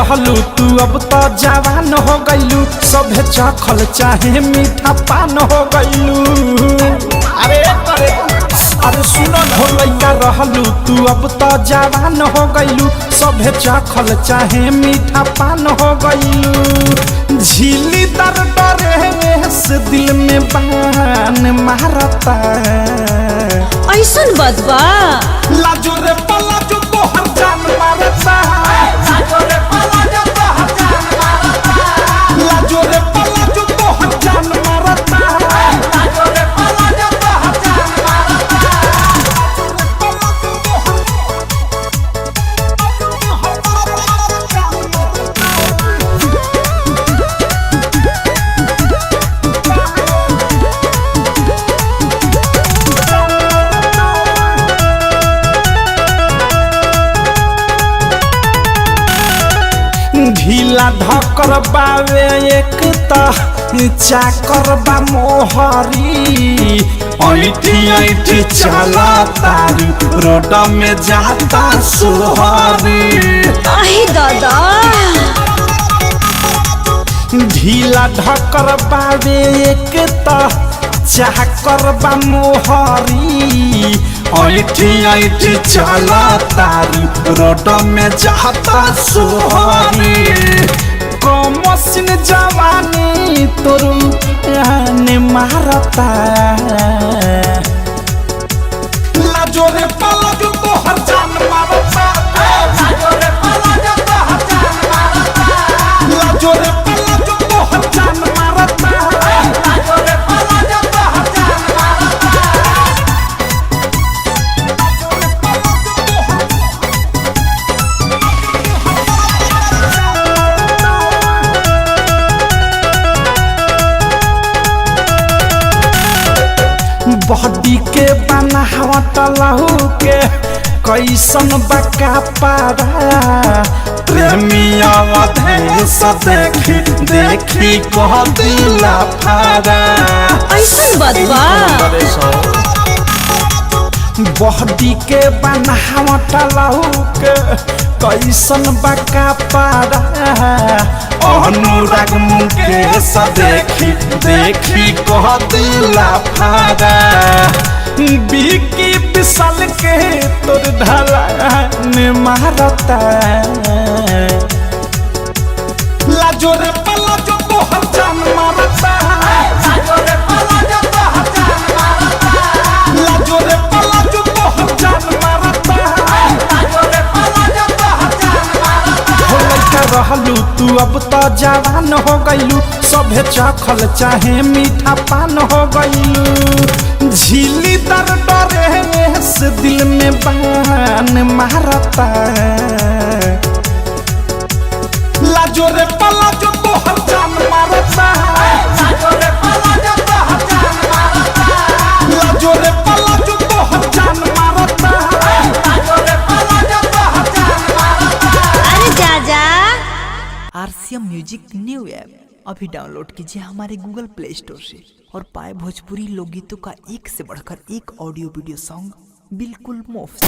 रहलू तू अब तो जवान हो गईलू, सभे चखल चाहे मीठा पान हो गईलू। अरे सुनो हो लइका रहलू तू अब तो जवान हो गईलू, सभे चखल चाहे मीठा पान हो गईलू। झीली दर डरे से दिल में बान मारता, ऐसन बदबा लाजो रे पलाजो तो हर जान मारता, लाजो रे पलाजो तो हर जान मारता, लाजो रे पलाजो तो हर जान मारता, लाजो रे पलाजो तो हर जान मारता। ढीला ढकर बावे एक चाकर बा मोहरी, ऐठी ऐठी चला तारी रोड में जाता सोहरी। आहे दादा ढीला ढकर बावे एक चाकर बा मोहरी, ऐठी ऐठी चला तारी रोड में जाता सोहरी। कमसिन जवानी तोरू ने मारता, लाजो रे पलाजो तो हर जान मारता, लाजो रे पलाजो तो हर जान मारता, लाजो रे पलाजो तो हर जान मारता, लाजो रे पलाजो तो हर जान मारता। बॉडी के बनावट लहू के कैसन बका पारा, प्रेमिया अधेश देखी देखी कह दिला फारा। ऐसन बदबा बॉडी के बनावट लहू के कैसन बका पारा, अनुराग मुकेश देखी देखी कह दिला फारा। बिकी विशाल के तोर ढाला ने मारता, लाजो रे पलाजो तो हर जान मारता, लाजो रे पलाजो तो हर जान मारता, लाजो रे पलाजो तो हर जान मारता, लाजो रे पलाजो तो हर जान मारता। हो लइका रहलू तू अब तो जवान हो गईलू, सभे चखल चाहे मीठा पान हो गईलू। झीली दर डरे से दिल में बान मारता, लाजो रे पलाजो तो हर जान मारता, लाजो रे पलाजो तो हर जान मारता, लाजो रे पलाजो तो हर जान मारता, लाजो रे पलाजो तो हर जान मारता। अरे जाजा आरसीएम म्यूजिक न्यू ऐप अभी डाउनलोड कीजिए हमारे गूगल प्ले स्टोर से और पाए भोजपुरी लोकगीतों का एक से बढ़कर एक ऑडियो वीडियो सॉन्ग बिल्कुल मुफ्त।